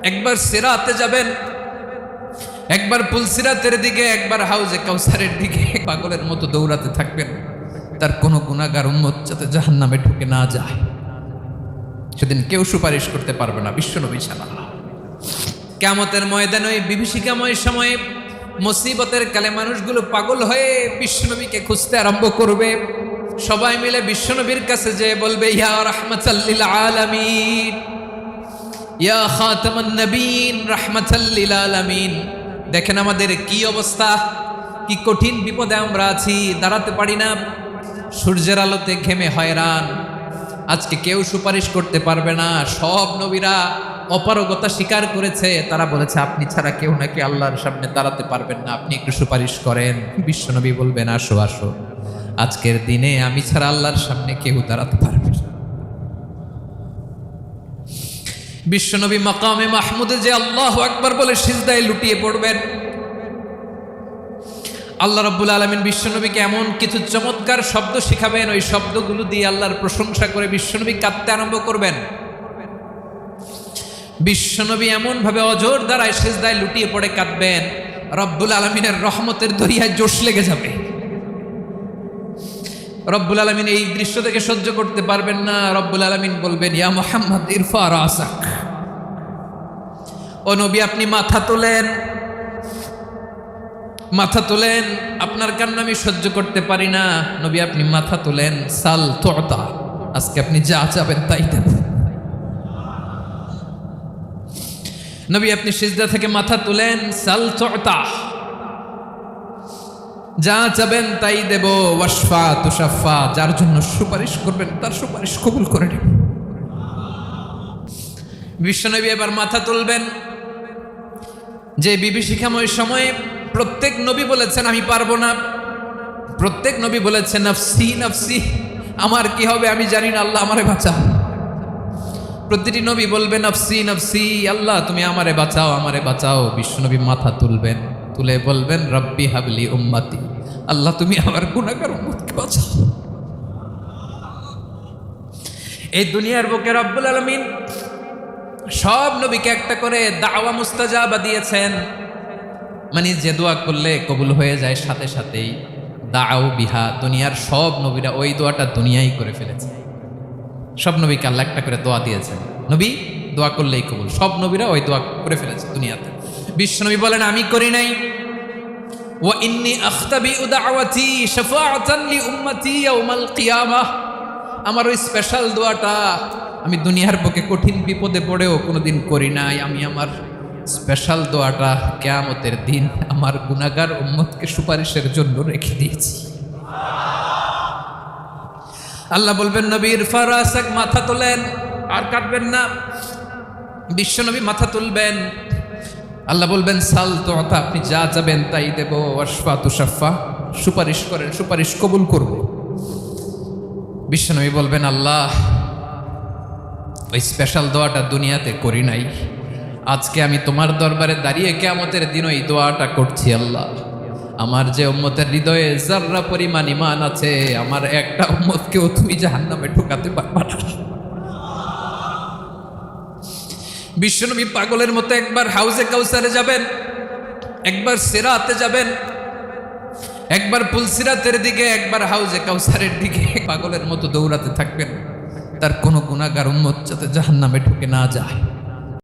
একবার সিরাতে যাবেন, একবার পুলসিরাতের দিকে, একবার হাউজে কাউসারের দিকে পাগলের মতো দৌড়াতে থাকবেন। তার কোনো গুনাহগার উম্মত যাতে জাহান্নামে ঢুকে না যায়। সেদিন কেউ সুপারিশ করতে পারবে না বিশ্বনবী ছাড়া। কিয়ামতের ময়দানে ওই বিভীষিকাময় সময়ে মুসিবতের কালে মানুষগুলো পাগল হয়ে বিশ্বনবীকে খুঁজতে আরম্ভ করবে। সবাই মিলে বিশ্বনবীর কাছে যেয়ে বলবে, ইয়া রাহমাতাল লিল আলামিন, ইয়া খাতামান নবীন, রাহমাতাল লিল আলামিন। দেখেন আমাদের কি অবস্থা, কি কঠিন বিপদে আমরা আছি, দাঁড়াতে পারি না, সূর্যের আলোতে ঘেমে হয়রান। আজকে কেউ সুপারিশ করতে পারবে না। সব নবীরা অপারগতা স্বীকার করেছে, তারা বলেছে আপনি ছাড়া কেউ নাকি আল্লাহর সামনে দাঁড়াতে পারবেন না, আপনি একটু সুপারিশ করেন। বিশ্বনবী বলবেন, আসো আসো, আজকের দিনে আমি ছাড়া আল্লাহর সামনে কেউ দাঁড়াতে পারবে না। বিশ্বনবী মাকামে মাহমুদে যে আল্লাহু আকবার বলে সিজদায় লুটিয়ে পড়বেন, আল্লাহ রাব্বুল আলামিন বিশ্বনবীকে এমন কিছু চমৎকার শব্দ শিখাবেন, ওই শব্দগুলো দিয়ে আল্লাহর প্রশংসা করে বিশ্বনবী কাঁদতে আরম্ভ করবেন। বিশ্বনবী এমন ভাবে অজর দ্বারায় সিজদায় লুটিয়ে পড়ে কাঁদবেন, রব্বুল আলামিনের রহমতের দরিয়ায় জোশ লেগে যাবে। রব্বুল আলামিন এই দৃশ্য থেকে সহ্য করতে পারবেন না। রব্বুল আলামিন বলবেন, ইয়া মুহাম্মদ ইরফা রাসাক, ও নবী আপনি মাথা তোলেন, মাথা তোলেন, আপনার কান্না আমি সহ্য করতে পারি না। নবী আপনি মাথা তোলেন, সাল তুতা, আজকে আপনি যা চাবেন তাই দেব। নবী আপনি সিজদা থেকে মাথা তুলেন, সাল তুতা, যা চাবেন তাই দেব। ওয়াশফা তুশাফা, যার জন্য সুপারিশ করবেন তার সুপারিশ কবুল করে নেব। বিশ্বনবী এবার মাথা তুলবেন। যে বিভীষিকাময় সময়ে প্রত্যেক নবী বলেছেন আমি পারবো না, প্রত্যেক নবী বলেছেন নফসি নফসি, আমার কি হবে আমি জানি না, আল্লাহ আমারে বাঁচাও। প্রতিটি নবী বলবে নফসি নফসি, আল্লাহ তুমি আমারে বাঁচাও, আমারে বাঁচাও। বিশ্বনবী মাথা তুলবেন, তুলে বলবেন রব্বি হাবলি উম্মতি, আল্লাহ তুমি আমার গুনাহগার উম্মতকে বাঁচাও। এই দুনিয়ার বুকে রব্বুল আলামিন সব নবীকে একটা করে দাওয়া মুস্তাজাবা দিয়েছেন, মানে যে দোয়া করলে কবুল হয়ে যায় সাথে সাথেই। দাও বিহা, দুনিয়ার সব নবীরা ওই দোয়াটা দুনিয়ায় করে ফেলেছে। সব নবীকে আল্লাহ একটা করে দোয়া দিয়েছেন, নবী দোয়া করলেই কবুল। সব নবীরা ওই দোয়া করে ফেলেছে দুনিয়াতে। বিশ্বনবী বলেন আমি করি নাই। ওয়া ইন্নী আখতাবিউ দাওয়াতি শাফাআতান লি উম্মতি ইয়াউমাল কিয়ামাহ, আমার ওই স্পেশাল দোয়াটা আমি দুনিয়ার বুকে কঠিন বিপদে পড়েও কোনোদিন করি নাই। আমি আমার স্পেশাল দোয়াটা কিয়ামতের দিন আমার গুনাহগার উম্মতকে সুপারিশের জন্য রেখে দিয়েছি। আল্লাহ বলবেন নবী ইরফা রাসাক, মাথা তোলেন, আর কাটবেন না। বিশ্বনবী মাথা তুলবেন, আল্লাহ বলবেন সাল তুতা, আপনি যা চাবেন তাই দেব। ওয়াশফা তুশাফা, সুপারিশ করেন, সুপারিশ কবুল করব। বিশ্বনবী বলবেন আল্লাহ ওই স্পেশাল দোয়াটা দুনিয়াতে করি নাই, আজকে আমি তোমার দরবারে দাঁড়িয়ে কিয়ামতের দিন ওই দোয়াটা করছি। আল্লাহ আমার যে উম্মতের হৃদয়ে যাররা পরিমাণ ঈমান আছে, আমার একটা উম্মতকেও তুমি জাহান্নামে ঢোকাতে পারবা না। বিশ্বনবী পাগলের মতো একবার হাউজে কাউসারে যাবেন, একবার সিরাতে যাবেন, একবার পুলসিরাতের দিকে, একবার হাউজে কাউসারের দিকে পাগলের মতো দৌড়াতে থাকবেন। তার কোনো গুনাহগার উম্মত যাতে জাহান্নামে ঢুকে না যায়।